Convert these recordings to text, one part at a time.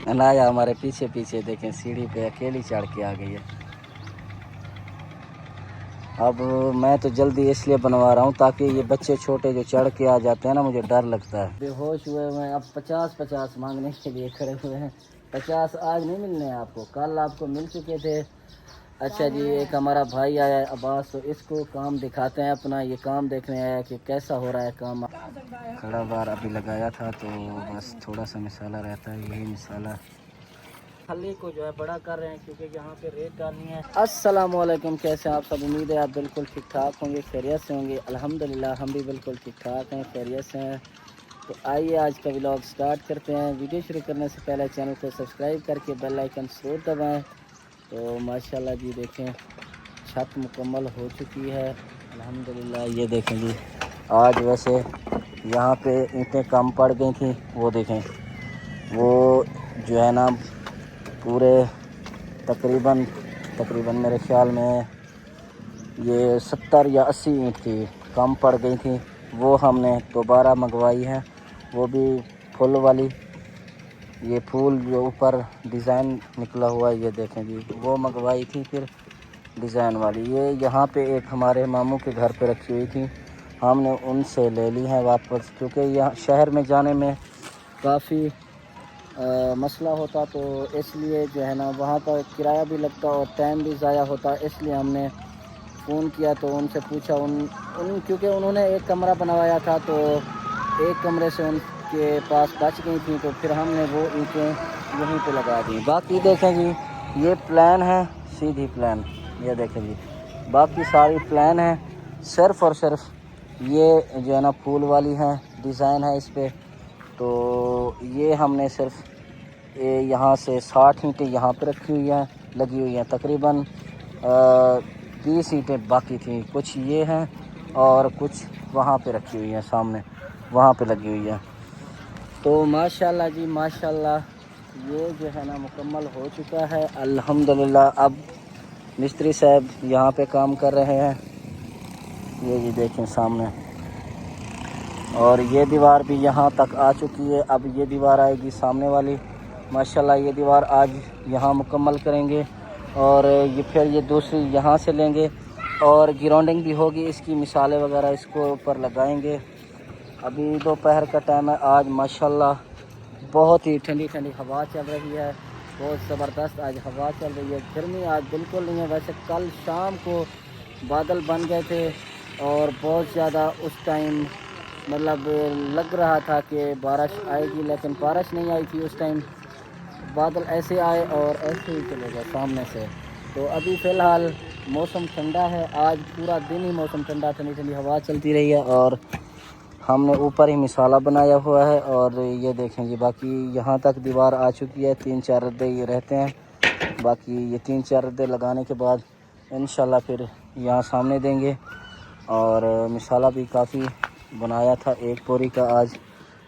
अनाया हमारे पीछे पीछे देखें, सीढ़ी पे अकेली चढ़ के आ गई है। अब मैं तो जल्दी इसलिए बनवा रहा हूँ ताकि ये बच्चे छोटे जो चढ़ के आ जाते हैं ना, मुझे डर लगता है। बेहोश हुए हुए अब 50-50 मांगने के लिए खड़े हुए हैं। 50 आज नहीं मिलने हैं आपको, कल आपको मिल चुके थे। अच्छा जी, एक हमारा भाई आया है अब्बास, तो इसको काम दिखाते हैं अपना। ये काम देखने आया कि कैसा हो रहा है काम। खड़ा बार अभी लगाया था तो बस थोड़ा सा मिसाला रहता है, यही मिसाला खली को जो है बड़ा कर रहे हैं क्योंकि यहाँ पे रेत डालनी है। अस्सलाम वालेकुम, कैसे हैं आप सब? उम्मीद है आप बिल्कुल ठीक ठाक होंगे, खैरियत से होंगे। अल्हम्दुलिल्लाह हम भी बिल्कुल ठीक ठाक हैं, खैरियत से हैं। तो आइए आज का व्लॉग स्टार्ट करते हैं। वीडियो शुरू करने से पहले चैनल को सब्सक्राइब करके बेल आइकन ज़रूर दबाएँ। तो माशाल्लाह जी देखें, छत मुकम्मल हो चुकी है अल्हम्दुलिल्लाह। ये देखें जी, आज वैसे यहाँ पे ईंटें कम पड़ गई थी, वो देखें, वो जो है ना पूरे तकरीबन मेरे ख्याल में ये 70 या 80 ईंट थी, कम पड़ गई थी। वो हमने दोबारा मंगवाई है, वो भी फुल वाली। ये फूल जो ऊपर डिज़ाइन निकला हुआ है, ये देखें जी, वो मंगवाई थी फिर डिज़ाइन वाली। ये यहाँ पे एक हमारे मामू के घर पे रखी हुई थी, हमने उनसे ले ली है वापस, क्योंकि यहाँ शहर में जाने में काफ़ी मसला होता, तो इसलिए जो है ना वहाँ पर किराया भी लगता और टाइम भी ज़ाया होता। इसलिए हमने फ़ोन किया तो उनसे पूछा, उन क्योंकि उन्होंने एक कमरा बनवाया था, तो एक कमरे से उनके पास बच गई थी, तो फिर हमने वो ईंटें यहीं पे लगा दी। बाकी देखें जी, ये प्लान है, सीधी प्लान, ये देखें जी, बाकी सारी प्लान है। सिर्फ़ और सिर्फ ये जो है ना फूल वाली है, डिज़ाइन है इस पर। तो ये हमने सिर्फ यहाँ से 60 ईंटें यहाँ पे रखी हुई हैं, लगी हुई हैं। तकरीबन 20 ईंटें बाकी थी, कुछ ये हैं और कुछ वहाँ पे रखी हुई हैं, सामने वहाँ पे लगी हुई है। तो माशाल्लाह जी माशाल्लाह, ये जो है ना मुकम्मल हो चुका है अल्हम्दुलिल्लाह। अब मिस्त्री साहब यहाँ पे काम कर रहे हैं, ये जी देखें सामने। और ये दीवार भी यहाँ तक आ चुकी है, अब ये दीवार आएगी सामने वाली। माशाल्लाह ये दीवार आज यहाँ मुकम्मल करेंगे और ये फिर ये दूसरी यहाँ से लेंगे और ग्राउंडिंग भी होगी इसकी, मिसाले वगैरह इसको ऊपर लगाएंगे। अभी दोपहर का टाइम है, आज माशाल्लाह बहुत ही ठंडी ठंडी हवा चल रही है, बहुत ज़बरदस्त आज हवा चल रही है। गर्मी आज बिल्कुल नहीं है। वैसे कल शाम को बादल बन गए थे और बहुत ज़्यादा उस टाइम मतलब लग रहा था कि बारिश आएगी, लेकिन बारिश नहीं आई थी उस टाइम। बादल ऐसे आए और ऐसे ही चले गए सामने से। तो अभी फ़िलहाल मौसम ठंडा है, आज पूरा दिन ही मौसम ठंडा, ठंडी ठंडी हवा चलती रही है। और हमने ऊपर ही मिसाला बनाया हुआ है और ये देखेंगे, बाकी यहाँ तक दीवार आ चुकी है। 3-4 रद्दे ये रहते हैं, बाकी ये 3-4 रद्दे लगाने के बाद इंशाल्लाह फिर यहाँ सामने देंगे। और मिसाला भी काफ़ी बनाया था, एक बोरी का आज,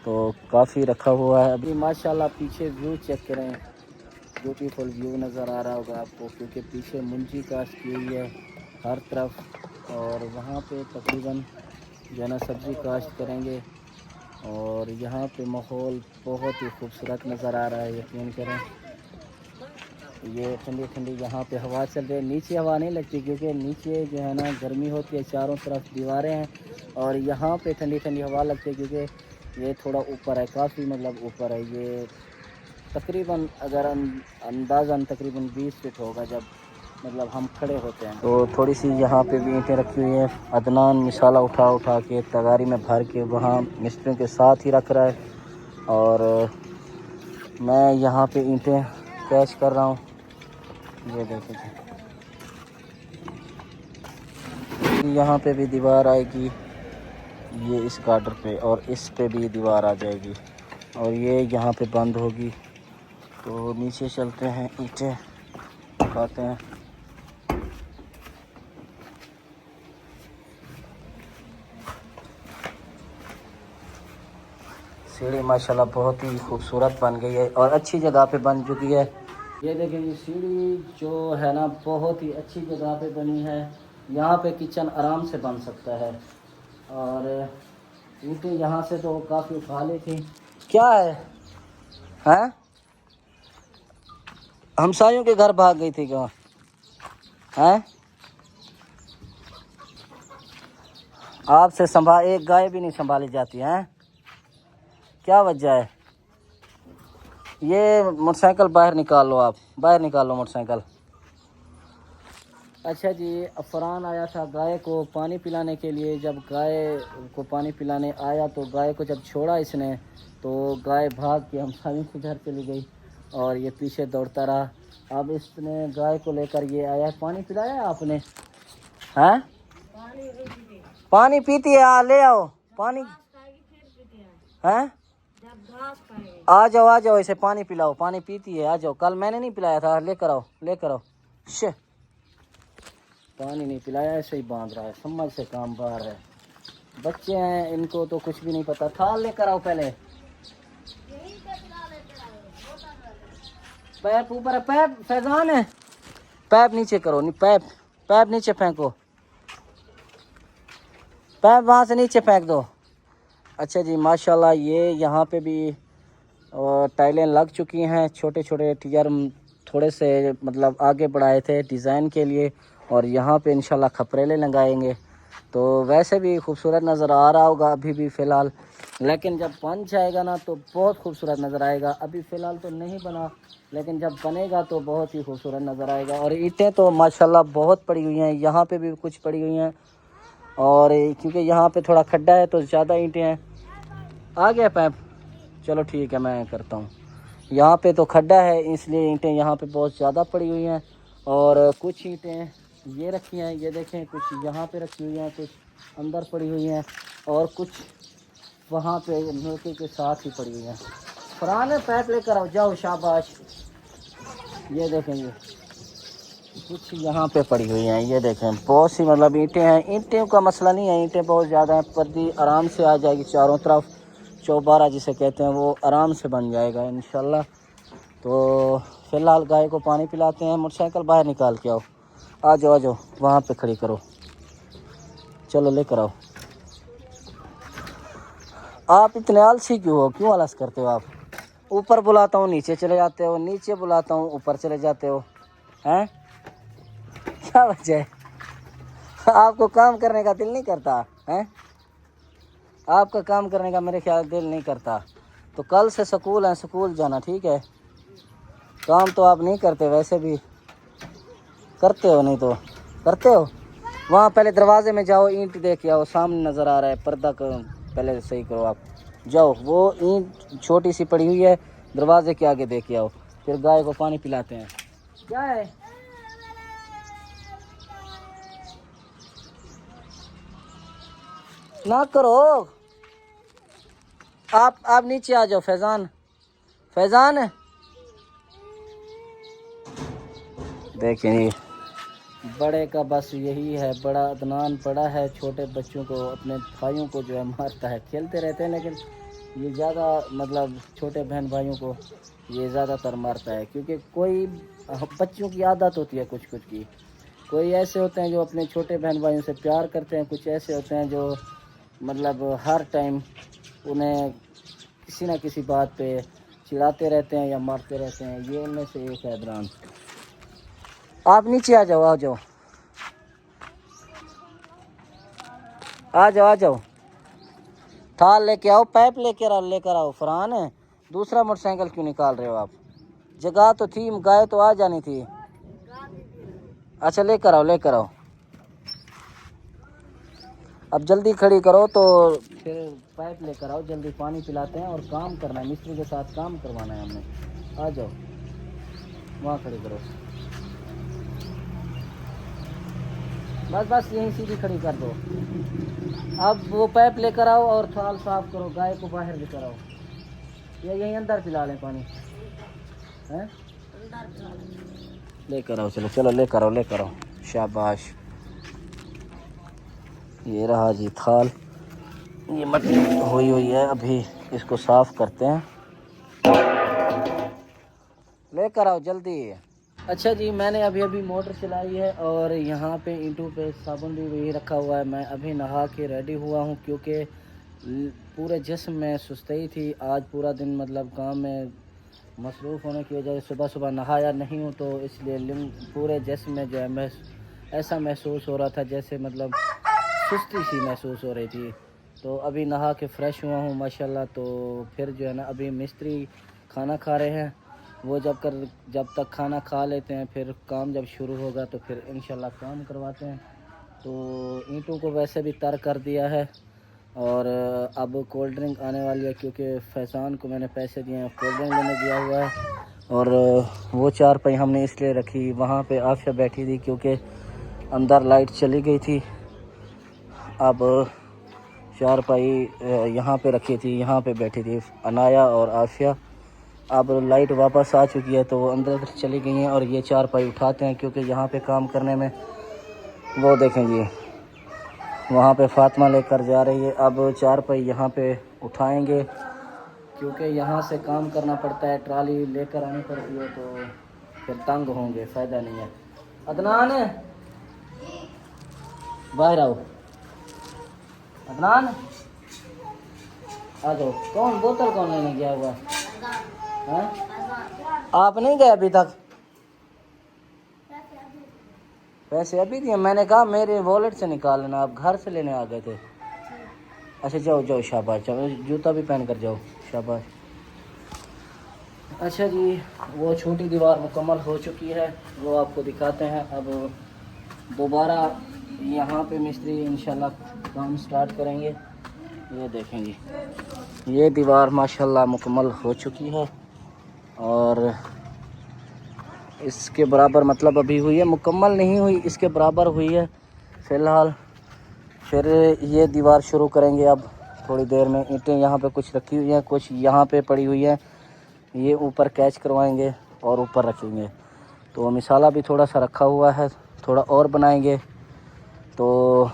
तो काफ़ी रखा हुआ है अभी। माशाल्लाह पीछे व्यू चेक करें, ब्यूटीफुल व्यू नज़र आ रहा होगा आपको, क्योंकि पीछे मुंजी काश्त की हुई है हर तरफ। और वहाँ पे तकरीबन जो है ना सब्ज़ी काश्त करेंगे। और यहाँ पे माहौल बहुत ही खूबसूरत नज़र आ रहा है, यकीन करें। ये ठंडी ठंडी यहाँ पे हवा चल रही है, नीचे हवा नहीं लगती क्योंकि नीचे जो है ना गर्मी होती है, चारों तरफ दीवारें हैं। और यहाँ पे ठंडी ठंडी हवा लगती है क्योंकि ये थोड़ा ऊपर है, काफ़ी मतलब ऊपर है। ये तकरीबन अगर अंदाज़न तकरीबन 20 फीट होगा जब मतलब हम खड़े होते हैं। तो थोड़ी सी यहाँ पे भी ईंटें रखी हुई हैं। अदनान मिसाला उठा उठा के तगारी में भर के वहाँ मिस्त्रियों के साथ ही रख रहा है और मैं यहाँ पे ईंटें कैच कर रहा हूँ। ये देखिए, यहाँ पे भी दीवार आएगी, ये इस गार्डर पे, और इस पे भी दीवार आ जाएगी और ये यहाँ पे बंद होगी। तो नीचे चलते हैं, ईंटें उठाते हैं। सीढ़ी माशाल्लाह बहुत ही खूबसूरत बन गई है और अच्छी जगह पे बन चुकी है। ये देखिए ये सीढ़ी जो है ना बहुत ही अच्छी जगह पे बनी है। यहाँ पे किचन आराम से बन सकता है। और ईंटें यहाँ से तो काफ़ी उठा ली थी। क्या है हैं? हमसायों के घर भाग गई थी क्या हैं? आपसे एक गाय भी नहीं संभाली जाती है। क्या वजह है? ये मोटरसाइकिल बाहर निकाल लो, आप बाहर निकाल लो मोटरसाइकिल। अच्छा जी, अफरान आया था गाय को पानी पिलाने के लिए। जब गाय को पानी पिलाने आया तो गाय को जब छोड़ा इसने तो गाय भाग के हमसायों के घर चली गई और ये पीछे दौड़ता रहा। अब इसने गाय को लेकर ये आया। पानी पिलाया है आपने? हैं? पानी पीती है? ले आओ पानी। हैं? आ जाओ इसे पानी पिलाओ। पानी पीती है, आ जाओ। कल मैंने नहीं पिलाया था, लेकर आओ लेकर आओ। शे पानी नहीं पिलाया, ऐसे ही बांध रहा है। समझ से काम बाहर है। बच्चे हैं, इनको तो कुछ भी नहीं पता। थाल लेकर आओ पहले। पैप ऊपर है, पैप फैजान है। पैप नीचे करो, नहीं पैप नीचे फेंको। पैप वहाँ से नीचे फेंक दो। अच्छा जी, माशाल्लाह ये यहाँ पे भी टाइलें लग चुकी हैं। छोटे छोटे टियर थोड़े से मतलब आगे बढ़ाए थे डिज़ाइन के लिए और यहाँ पे इंशाल्लाह खपरेले लगाएंगे तो वैसे भी खूबसूरत नज़र आ रहा होगा अभी भी फ़िलहाल। लेकिन जब बन जाएगा ना तो बहुत खूबसूरत नज़र आएगा। अभी फ़िलहाल तो नहीं बना, लेकिन जब बनेगा तो बहुत ही खूबसूरत नज़र आएगा। और ईंटें तो माशाल्लाह बहुत पड़ी हुई हैं, यहाँ पे भी कुछ पड़ी हुई हैं। और क्योंकि यहाँ पे थोड़ा खड्डा है तो ज़्यादा ईंटें हैं। आ गया पैप? चलो ठीक है, मैं करता हूँ। यहाँ पे तो खड्डा है इसलिए ईंटें यहाँ पे बहुत ज़्यादा पड़ी हुई हैं। और कुछ ईंटें ये रखी हैं, ये देखें, कुछ यहाँ पे रखी हुई हैं, कुछ अंदर पड़ी हुई हैं और कुछ वहाँ पे नीचे के साथ ही पड़ी हुई हैं। फरहान पैप लेकर आओ, जाओ शाबाश। ये देखें, ये कुछ यहाँ पे पड़ी हुई हैं। ये देखें बहुत सी मतलब ईंटें हैं। ईंटें का मसला नहीं है, ईंटें बहुत ज़्यादा हैं। पर्दी आराम से आ जाएगी चारों तरफ। चौबारा जिसे कहते हैं वो आराम से बन जाएगा इंशाल्लाह। तो फ़िलहाल गाय को पानी पिलाते हैं। मोटरसाइकिल बाहर निकाल के आओ। आ जाओ वहाँ पे खड़ी करो। चलो लेकर आओ। आप इतने आलसी क्यों हो? क्यों आलस करते हो आप? ऊपर बुलाता हूँ नीचे चले जाते हो, नीचे बुलाता हूँ ऊपर चले जाते हो। हैं? क्या वजह है? आपको काम करने का दिल नहीं करता हैं? आपका काम करने का मेरे ख्याल दिल नहीं करता तो कल से स्कूल है, स्कूल जाना, ठीक है? काम तो आप नहीं करते, वैसे भी करते हो नहीं तो करते हो। वहाँ पहले दरवाजे में जाओ, ईंट देख आओ, सामने नज़र आ रहा है पर्दा को पहले सही करो। आप जाओ, वो ईंट छोटी सी पड़ी हुई है, दरवाजे के आगे देख आओ, फिर गाय को पानी पिलाते हैं। क्या है? ना करो। आप नीचे आ जाओ। फैजान देखिए बड़े का बस यही है, बड़ा अदनान पड़ा है। छोटे बच्चों को, अपने भाइयों को जो है मारता है। खेलते रहते हैं लेकिन ये ज़्यादा मतलब छोटे बहन भाइयों को ये ज़्यादातर मारता है। क्योंकि कोई बच्चों की आदत होती है कुछ कुछ की। कोई ऐसे होते हैं जो अपने छोटे बहन भाइयों से प्यार करते हैं, कुछ ऐसे होते हैं जो मतलब हर टाइम उन्हें किसी ना किसी बात पे चिढ़ाते रहते हैं या मारते रहते हैं। ये उनमें से एक है अदनान। आप नीचे आ जाओ, आ जाओ। थाल लेके आओ, पाइप लेकर आओ। फरहान है, दूसरा मोटरसाइकिल क्यों निकाल रहे हो आप? जगह तो थी, गाय तो आ जानी थी। अच्छा लेकर आओ। अब जल्दी खड़ी करो तो फिर पाइप लेकर आओ, जल्दी पानी पिलाते हैं और काम करना है। मिस्त्री के साथ काम करवाना है हमने। आ जाओ, वहाँ खड़ी करो। बस यहीं सीधी खड़ी कर दो। अब वो पाइप लेकर आओ और थाल साफ करो। गाय को बाहर लेकर आओ या यहीं अंदर पिला लें पानी हैं? लेकर आओ, चलो लेकर आओ। शाबाश। ये रहा जी थाल। ये मट्टी हुई है, अभी इसको साफ करते हैं। लेकर आओ जल्दी। अच्छा जी, मैंने अभी अभी मोटर चलाई है और यहाँ पे ईंटों पे साबुन भी वही रखा हुआ है। मैं अभी नहा के रेडी हुआ हूँ क्योंकि पूरे जिस्म में सुस्ती थी। आज पूरा दिन मतलब काम में मसरूफ़ होने की वजह से सुबह सुबह नहाया नहीं हूँ, तो इसलिए पूरे जिस्म में जो है ऐसा महसूस हो रहा था जैसे मतलब सुस्ती सी महसूस हो रही थी। तो अभी नहा के फ़्रेश हुआ हूँ माशाल्लाह। तो फिर जो है ना अभी मिस्त्री खाना खा रहे हैं। वो जब तक खाना खा लेते हैं फिर काम जब शुरू होगा तो फिर इंशाल्लाह काम करवाते हैं। तो ईंटों को वैसे भी तर कर दिया है और अब कोल्ड ड्रिंक आने वाली है क्योंकि फैज़ान को मैंने पैसे दिए हैं, कोल्ड ड्रिंक लेने गया हुआ है। और वो चारपाई हमने इसलिए रखी, वहाँ पे आफिया बैठी थी क्योंकि अंदर लाइट चली गई थी। अब चारपाई यहाँ पे रखी थी, यहाँ पे बैठी थी अनाया और आफिया। अब लाइट वापस आ चुकी है तो वो अंदर चली गई हैं और ये चारपाई उठाते हैं क्योंकि यहाँ पे काम करने में वो देखेंगे वहाँ पे फातिमा लेकर जा रही है। अब चारपाई यहाँ पे उठाएंगे क्योंकि यहाँ से काम करना पड़ता है, ट्राली लेकर आनी पड़ती है तो फिर तंग होंगे, फ़ायदा नहीं है। अदनान बाहर आओ, अदनान आ जाओ। कौन बोतल कौन लेने गया हुआ है? आप नहीं गए अभी तक? पैसे अभी दिए? मैंने कहा मेरे वॉलेट से निकाल लेना, आप घर से लेने आ गए थे। अच्छा जाओ जाओ, शाबाश, चलो जूता भी पहन कर जाओ, शाबाश। अच्छा जी, वो छोटी दीवार मुकम्मल हो चुकी है, वो आपको दिखाते हैं। अब दोबारा यहाँ पे मिस्त्री इंशाल्लाह काम स्टार्ट करेंगे। ये देखें जी, ये दीवार माशाल्लाह मुकम्मल हो चुकी है और इसके बराबर मतलब अभी हुई है, मुकम्मल नहीं हुई, इसके बराबर हुई है फ़िलहाल। फिर ये दीवार शुरू करेंगे अब थोड़ी देर में। ईंटें यहाँ पे कुछ रखी हुई हैं, कुछ यहाँ पे पड़ी हुई हैं, ये ऊपर कैच करवाएंगे और ऊपर रखेंगे। तो मिसाला भी थोड़ा सा रखा हुआ है, थोड़ा और बनाएंगे। तो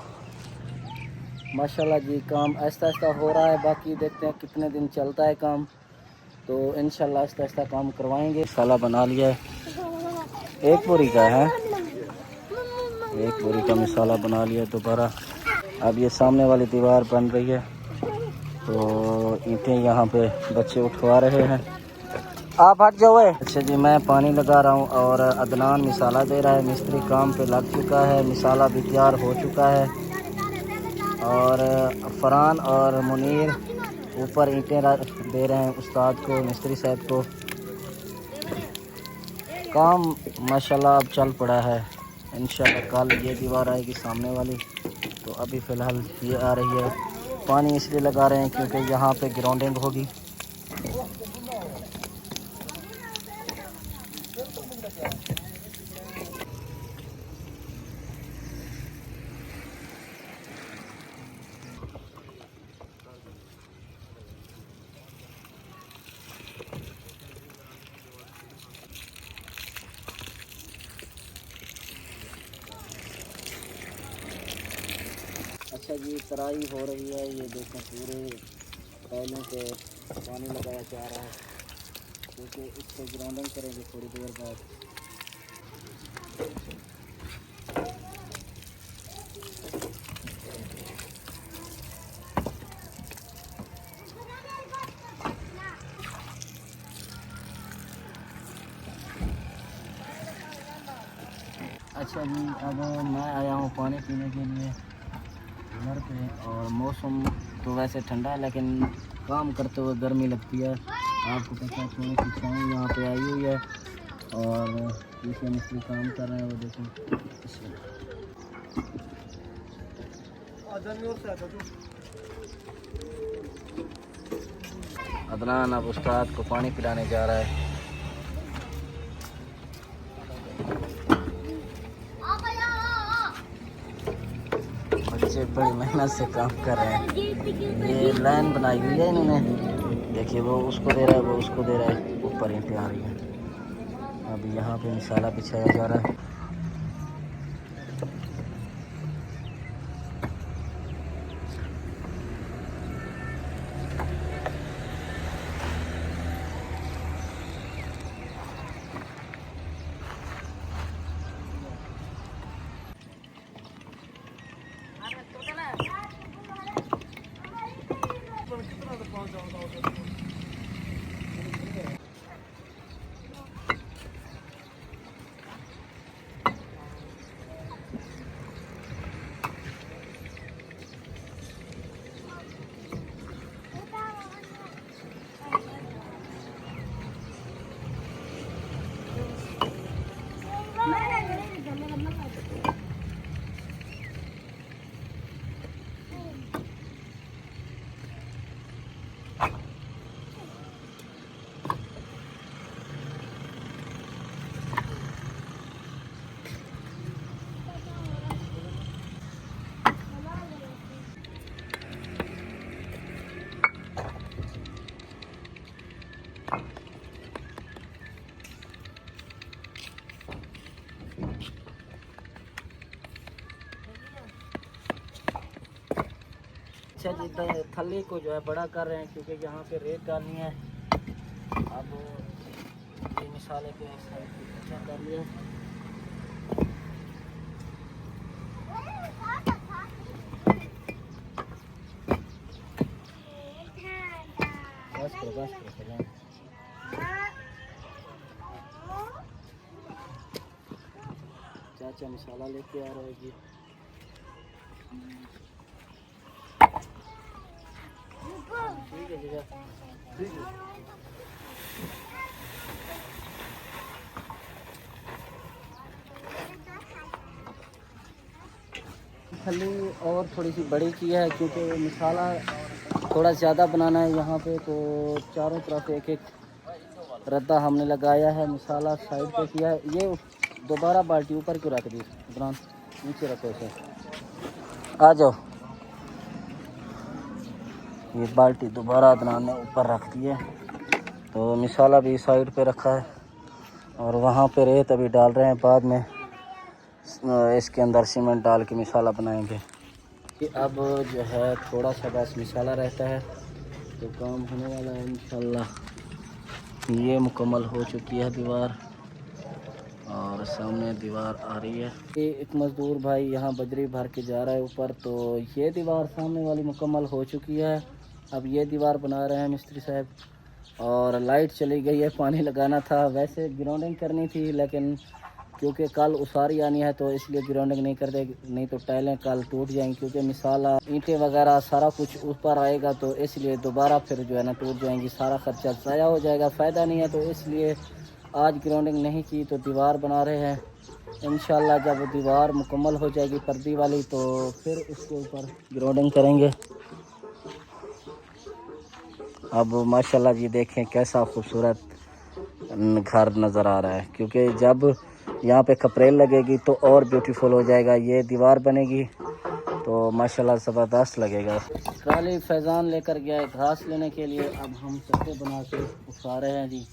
माशाल्लाह जी काम आहिस्ता आहिस्ता हो रहा है, बाकी देखते हैं कितने दिन चलता है काम। तो इंशाल्लाह आहिस्ता आहिस्ता काम करवाएंगे। मिसाला बना लिया है, एक बोरी का है, एक बोरी का मिसाला बना लिया दोबारा। अब ये सामने वाली दीवार बन रही है तो ईंटें यहाँ पे बच्चे उठवा रहे हैं। आप हट जाओ। अच्छा जी, मैं पानी लगा रहा हूँ और अदनान मिसाला दे रहा है। मिस्त्री काम पे लग चुका है, मिसाला भी तैयार हो चुका है और फरहान और मुनीर ऊपर ईंटें दे रहे हैं उस्ताद को, मिस्त्री साहब को। काम माशाल्लाह अब चल पड़ा है। इंशाल्लाह कल ये दीवार आएगी सामने वाली, तो अभी फ़िलहाल ये आ रही है। पानी इसलिए लगा रहे हैं क्योंकि यहाँ पे ग्राउंडिंग होगी। अच्छा जी, तराई हो रही है, ये देखें पूरे पहलों पे पानी लगाया जा रहा है क्योंकि इससे ग्राउंडिंग करेंगे थोड़ी देर बाद। अच्छा जी, अब मैं आया हूँ पानी पीने के लिए घर पे और मौसम तो वैसे ठंडा है लेकिन काम करते हुए गर्मी लगती है। आपको पता है थोड़ी सी छाँव यहाँ पे आई हुई है और पीछे मिस्त्री काम कर रहे हैं, वो देखो। अदनान अब उस्ताद को पानी पिलाने जा रहा है। बच्चे बड़ी मेहनत से काम कर रहे हैं। ये लाइन बनाई हुई है इन्होंने, देखिए वो उसको दे रहा है, वो उसको दे रहा है, ऊपर ईंटें आ रही हैं। अब यहाँ पे मिसाला बिछाया जा रहा है। अच्छा जी, थल्ली को जो है बड़ा कर रहे हैं क्योंकि यहाँ पे रेत डालनी है। अब ये मसाले के साइड पे अच्छा कर लिया। बस करो चाचा मसाला लेके आ रहे हैं जी। ठीक है जी, ठीक है। थल्ली और थोड़ी सी बड़ी की है क्योंकि मसाला थोड़ा ज़्यादा बनाना है यहाँ पे, तो चारों तरफ एक एक रद्दा हमने लगाया है। मसाला साइड पे किया है। ये दोबारा बाल्टी ऊपर क्यों रख दी इमरान? नीचे रखो इसे। आ जाओ। ये बाल्टी दोबारा अदनान ने ऊपर रख दी है। तो मसाला भी साइड पे रखा है और वहाँ पे रेत अभी डाल रहे हैं। बाद में इसके अंदर सीमेंट डाल के मसाला बनाएंगे। अब जो है थोड़ा सा बस मसाला रहता है तो काम होने वाला है इंशाल्लाह। ये मुकम्मल हो चुकी है दीवार और सामने दीवार आ रही है। ये एक मज़दूर भाई यहाँ बजरी भर के जा रहा है ऊपर। तो ये दीवार सामने वाली मुकम्मल हो चुकी है। अब ये दीवार बना रहे हैं मिस्त्री साहब। और लाइट चली गई है, पानी लगाना था। वैसे ग्राउंडिंग करनी थी लेकिन क्योंकि कल उसारी आनी है तो इसलिए ग्राउंडिंग नहीं करते, नहीं तो टाइलें कल टूट जाएंगी। क्योंकि मिसाला ईंटें वगैरह सारा कुछ ऊपर आएगा तो इसलिए दोबारा फिर जो है ना टूट जाएंगी, सारा खर्चा ज़ाया हो जाएगा, फ़ायदा नहीं है। तो इसलिए आज ग्राउंडिंग नहीं की तो दीवार बना रहे हैं। इंशाल्लाह जब दीवार मुकम्मल हो जाएगी पर्दी वाली तो फिर उसके ऊपर ग्राउंडिंग करेंगे। अब माशाल्लाह जी देखें कैसा खूबसूरत घर नज़र आ रहा है। क्योंकि जब यहाँ पे खपरेल लगेगी तो और ब्यूटीफुल हो जाएगा। ये दीवार बनेगी तो माशाल्लाह ज़बरदस्त लगेगा। ट्राली फैज़ान लेकर गया है घास लेने के लिए। अब हम चक्के बना के उठा रहे हैं जी।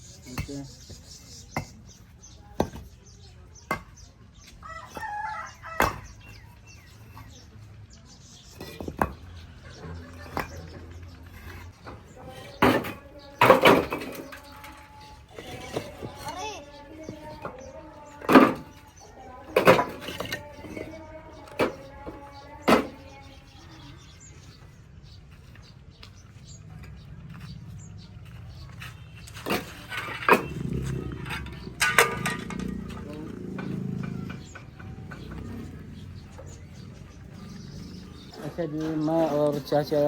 अच्छा जी, मैं और चाचा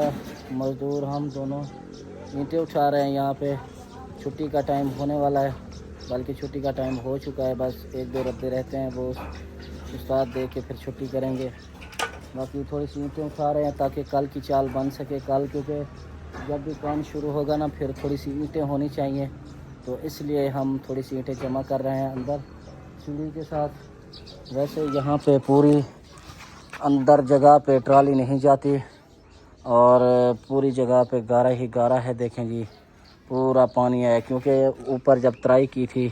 मज़दूर हम दोनों ईंटें उठा रहे हैं। यहाँ पे छुट्टी का टाइम होने वाला है, बल्कि छुट्टी का टाइम हो चुका है। बस एक दो रद्दे रहते हैं, वो उस्ताद दे के फिर छुट्टी करेंगे। बाकी थोड़ी सी ईंटें उठा रहे हैं ताकि कल की चाल बन सके। कल क्योंकि जब भी काम शुरू होगा ना फिर थोड़ी सी ईंटें होनी चाहिए, तो इसलिए हम थोड़ी सी ईंटें जमा कर रहे हैं अंदर सीढ़ी के साथ। वैसे यहाँ पे पूरी अंदर जगह पे ट्राली नहीं जाती और पूरी जगह पे गारा ही गारा है। देखें जी पूरा पानी है क्योंकि ऊपर जब तराई की थी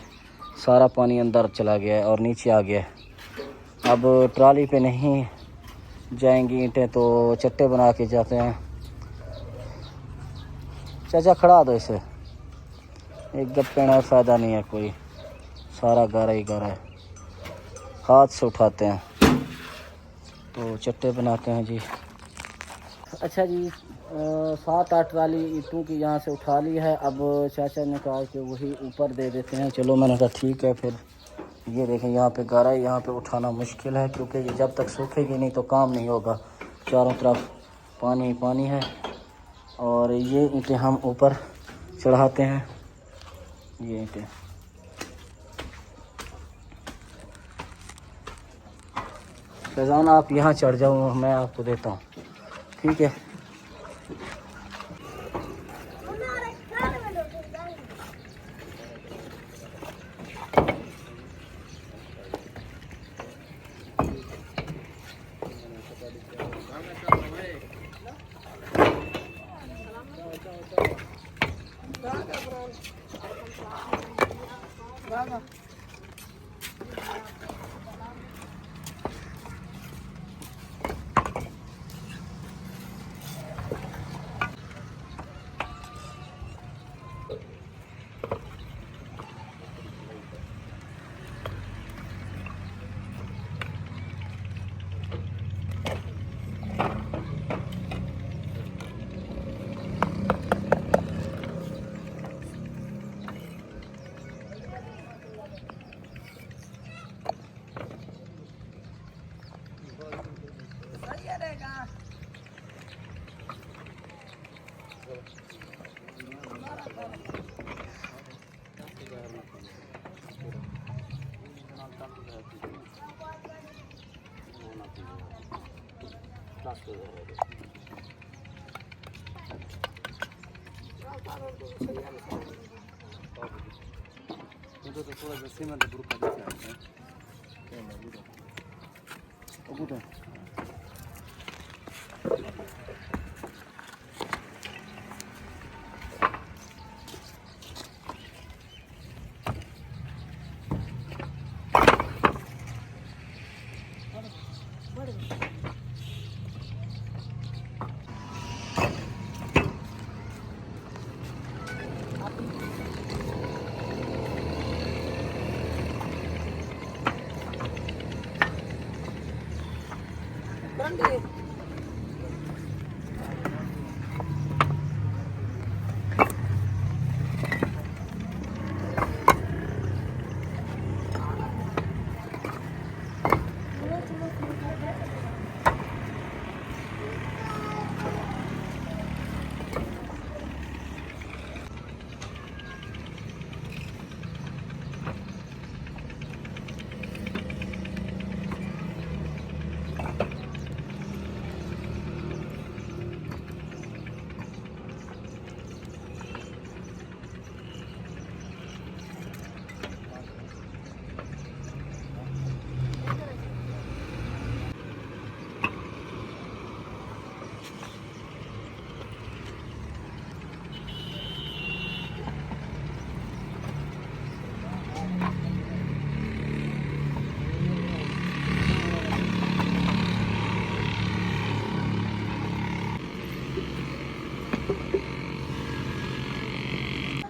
सारा पानी अंदर चला गया है और नीचे आ गया है। अब ट्राली पे नहीं जाएंगी ईंटें तो चट्टे बना के जाते हैं। चाचा खड़ा दो इसे, एक गप्पे ना फ़ायदा नहीं है कोई, सारा गारा ही गारा है। हाथ से उठाते हैं तो चट्टे बनाते हैं जी। अच्छा जी, 7-8 ट्राली ईंटों की यहाँ से उठा ली है। अब चाचा ने कहा कि वही ऊपर दे देते हैं। चलो मैंने कहा ठीक है। फिर ये देखें यहाँ पे गारा है, यहाँ पे उठाना मुश्किल है क्योंकि ये जब तक सूखेगी नहीं तो काम नहीं होगा। चारों तरफ पानी पानी है और ये ईंटें हम ऊपर चढ़ाते हैं। ये ईंटें फैज़ान आप यहाँ चढ़ जाओ, मैं आपको देता हूँ, ठीक है। थोड़ा सा सीमेंट ग्रुप का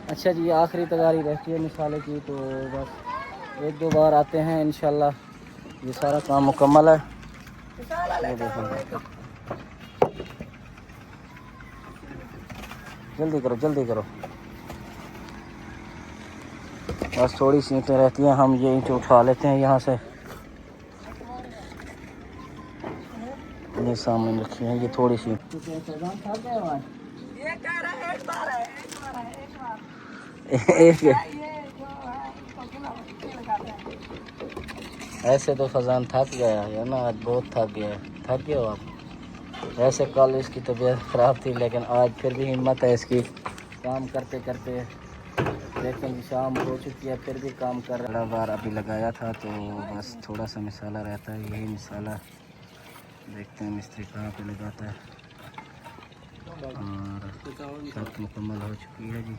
अच्छा जी, आखिरी तैयारी रहती है मिसाले की, तो बस 1-2 बार आते हैं इंशाल्लाह ये सारा काम मुकम्मल है। ये देखेंगे, जल्दी करो जल्दी करो, बस थोड़ी सी ईंटें रहती हैं, हम ये ईंटें उठा लेते हैं यहाँ से। ये सामने रखी है ये थोड़ी सी। ऐसे तो फजान थक गया है ना, आज बहुत थक गया है। थक गए हो आप? वैसे कल इसकी तबीयत ख़राब थी, लेकिन आज फिर भी हिम्मत है इसकी, काम करते करते। लेकिन शाम हो चुकी है फिर भी काम कर रहा है। बार अभी लगाया था तो बस थोड़ा सा मिसाला रहता है, यही मिसाला देखते हैं मिस्त्री कहाँ पे लगाता है। और छत मुकम्मल हो चुकी है जी,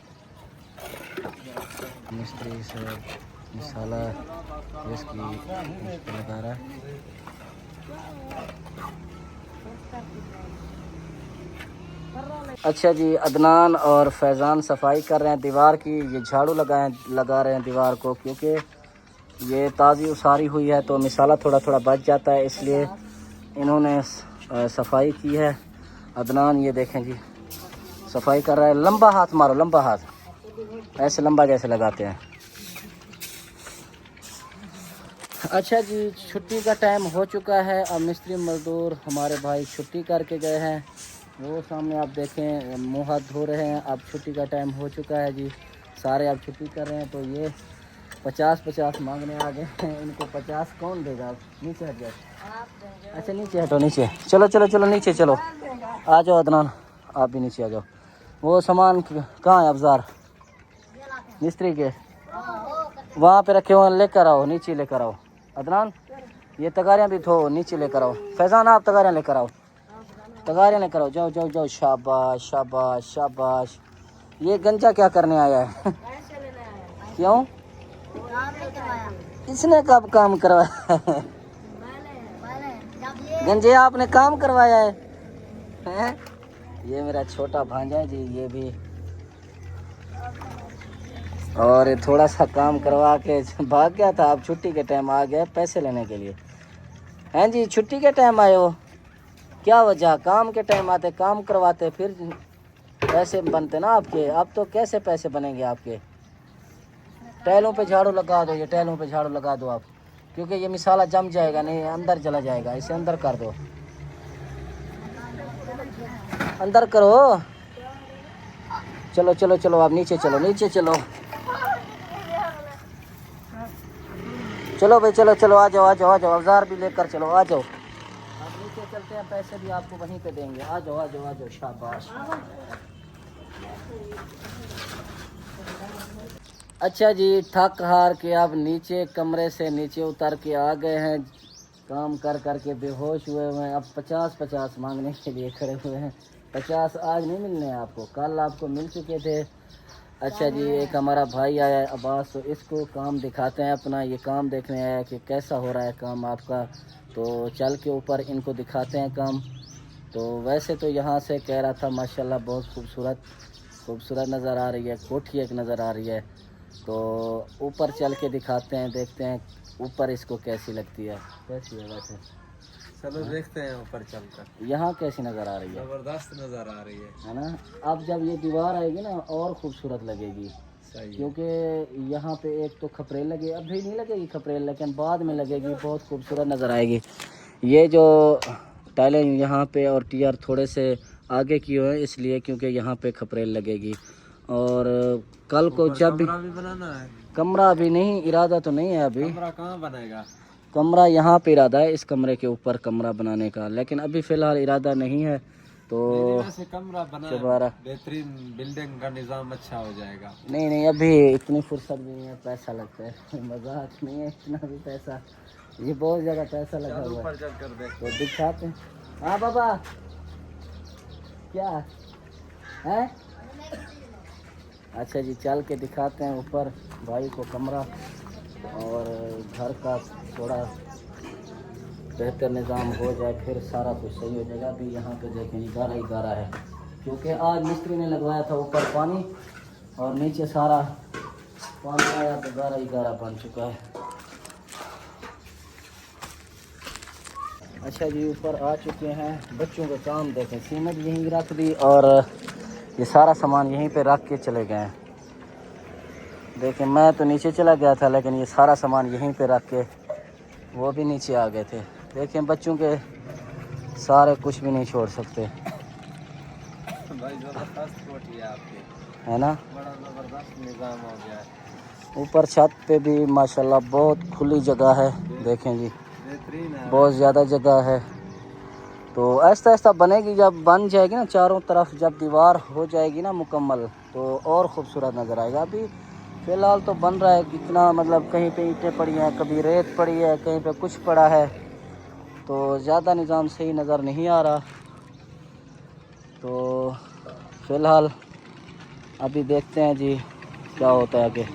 मिस्त्री से मिसाला इसकी लगा रहा है। अच्छा जी, अदनान और फैज़ान सफाई कर रहे हैं दीवार की। ये झाड़ू लगा रहे हैं दीवार को, क्योंकि ये ताज़ी उसारी हुई है तो मिसाला थोड़ा थोड़ा बच जाता है, इसलिए इन्होंने सफाई की है। अदनान ये देखें जी सफाई कर रहा है। लंबा हाथ मारो, लंबा हाथ, ऐसे लंबा जैसे लगाते हैं। अच्छा जी, छुट्टी का टाइम हो चुका है। अब मिस्त्री मज़दूर हमारे भाई छुट्टी करके गए हैं, वो सामने आप देखें मुँह हाथ धो रहे हैं। अब छुट्टी का टाइम हो चुका है जी, सारे अब छुट्टी कर रहे हैं। तो ये 50-50 मांगने आ गए हैं, इनको 50 कौन देगा? नीचे हट जाओ। अच्छा नीचे हटो, नीचे चलो चलो चलो नीचे चलो, आ जाओ अदनान आप भी नीचे आ जाओ। वो सामान कहाँ है? अफजार मिस्त्री के वहाँ पे रखे हुए, लेकर आओ, नीचे लेकर आओ। अदनान ये तगारियाँ भी धो, नीचे लेकर आओ। फैज़ान आप तगारियाँ लेकर आओ, तगारियाँ लेकर आओ, जाओ जाओ जाओ। शाबाश शाबाश शाबाश। ये गंजा क्या करने आया है? क्यों? इसने कब काम करवाया है? गंजे आपने काम करवाया है? ये मेरा छोटा भांजा है जी, ये भी, और थोड़ा सा काम करवा के भाग गया था। अब छुट्टी के टाइम आ गए पैसे लेने के लिए। हैं जी, छुट्टी के टाइम आए हो? क्या वजह? काम के टाइम आते, काम करवाते, फिर पैसे बनते ना आपके। अब तो कैसे पैसे बनेंगे आपके? टैलों पे झाड़ू लगा दो, ये टैलों पे झाड़ू लगा दो आप, क्योंकि ये मिसाला जम जाएगा, नहीं अंदर चला जाएगा। इसे अंदर कर दो, अंदर करो। चलो चलो चलो आप नीचे चलो, नीचे चलो। चलो भाई, चलो चलो, आ जाओ आ जाओ आ जाओ, औजार भी लेकर चलो, आ जाओ। अब नीचे चलते हैं, पैसे भी आपको वहीं पे देंगे। आ जाओ आ जाओ आ जाओ, शाबाश। अच्छा जी, थक हार के अब नीचे कमरे से नीचे उतर के आ गए हैं, काम कर कर के बेहोश हुए हुए हैं। अब 50-50 मांगने के लिए खड़े हुए हैं। 50 आज नहीं मिलने हैं आपको, कल आपको मिल चुके थे। अच्छा जी, एक हमारा भाई आया है अब्बास, तो इसको काम दिखाते हैं अपना। ये काम देखने आया है कि कैसा हो रहा है काम आपका, तो चल के ऊपर इनको दिखाते हैं काम। तो वैसे तो यहाँ से कह रहा था माशाल्लाह बहुत खूबसूरत नज़र आ रही है, कोठी एक नज़र आ रही है। तो ऊपर चल के दिखाते हैं, देखते हैं ऊपर इसको कैसी लगती है। कैसी है वैसे? चलो देखते हैं ऊपर चलकर। यहाँ कैसी नज़र आ रही है? जबरदस्त नज़र आ रही है ना? अब जब ये दीवार आएगी ना और खूबसूरत लगेगी, क्योंकि यहाँ पे एक तो खपरेल लगे, अभी नहीं लगेगी खपरेल, लेकिन बाद में लगेगी, बहुत खूबसूरत नज़र आएगी। ये जो टाइलें यहाँ पे और टीयर थोड़े से आगे की हुए हैं इसलिए, क्योंकि यहाँ पे खपरेल लगेगी। और कल को जब कमरा भी बनाना है। कमरा अभी नहीं, इरादा तो नहीं है अभी। कमरा कहाँ बनेगा? कमरा यहाँ पे इरादा है, इस कमरे के ऊपर कमरा बनाने का, लेकिन अभी फ़िलहाल इरादा नहीं है। तो वैसे कमरा बना, बेहतरीन बिल्डिंग का निज़ाम अच्छा हो जाएगा। नहीं नहीं, अभी इतनी फुर्सत भी नहीं है, पैसा लगता है। मजाक नहीं है, इतना भी पैसा, ये बहुत ज़्यादा पैसा लगा हुआ है। ऊपर चल कर देख तो दिखाते हैं। हाँ बाबा, क्या है? अच्छा जी, चल के दिखाते हैं ऊपर भाई को कमरा, और घर का थोड़ा बेहतर निज़ाम हो जाए फिर सारा कुछ सही हो जाएगा। अभी यहाँ पे देखें गारा ही गारा है, क्योंकि आज मिस्त्री ने लगवाया था ऊपर पानी और नीचे सारा पानी आया तो गारा ही गारा बन चुका है। अच्छा जी, ऊपर आ चुके हैं, बच्चों का काम देखें, सीमेंट यहीं रख दी और ये सारा सामान यहीं पे रख के चले गए हैं। देखें, मैं तो नीचे चला गया था, लेकिन ये सारा सामान यहीं पे रख के वो भी नीचे आ गए थे। देखें, बच्चों के सारे कुछ भी नहीं छोड़ सकते, भाई जबरदस्त कोठी है आपकी, है ना? बड़ा जबरदस्त निज़ाम हो गया है। ऊपर छत पे भी माशाल्लाह बहुत खुली जगह है, देखें जी, बेहतरीन है, बहुत ज़्यादा जगह है। तो ऐसा ऐसा बनेगी, जब बन जाएगी ना चारों तरफ, जब दीवार हो जाएगी ना मुकम्मल, तो और ख़ूबसूरत नज़र आएगा। अभी फ़िलहाल तो बन रहा है, कितना मतलब कहीं पे ईंटें पड़ी हैं, कभी रेत पड़ी है, कहीं पे कुछ पड़ा है, तो ज़्यादा निज़ाम सही नज़र नहीं आ रहा। तो फ़िलहाल अभी देखते हैं जी क्या होता है आगे।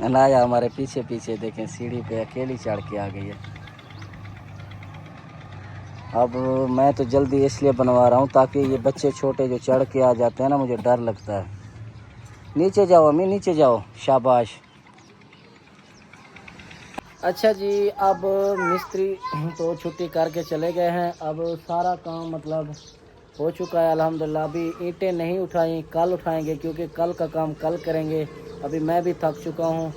अनाया हमारे पीछे पीछे देखें, सीढ़ी पे अकेली चढ़ के आ गई है। अब मैं तो जल्दी इसलिए बनवा रहा हूँ ताकि ये बच्चे छोटे जो चढ़ के आ जाते हैं ना, मुझे डर लगता है। नीचे जाओ अम्मी, नीचे जाओ, शाबाश। अच्छा जी, अब मिस्त्री तो छुट्टी करके चले गए हैं, अब सारा काम मतलब हो चुका है अल्हम्दुलिल्लाह। अभी ईंटें नहीं उठाई, कल उठाएंगे, क्योंकि कल का काम कल करेंगे। अभी मैं भी थक चुका हूँ,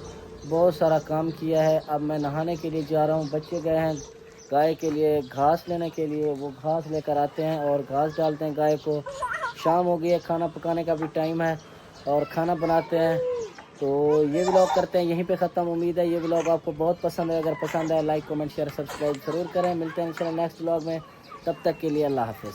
बहुत सारा काम किया है। अब मैं नहाने के लिए जा रहा हूँ, बच्चे गए हैं गाय के लिए घास लेने के लिए, वो घास लेकर आते हैं और घास डालते हैं गाय को। शाम हो गई है, खाना पकाने का भी टाइम है और खाना बनाते हैं। तो ये व्लॉग करते हैं यहीं पे ख़त्म। उम्मीद है ये व्लॉग आपको बहुत पसंद है, अगर पसंद है लाइक कमेंट शेयर सब्सक्राइब ज़रूर करें। मिलते हैं इंशाल्लाह नेक्स्ट व्लॉग में, तब तक के लिए अल्लाह हाफ़िज़।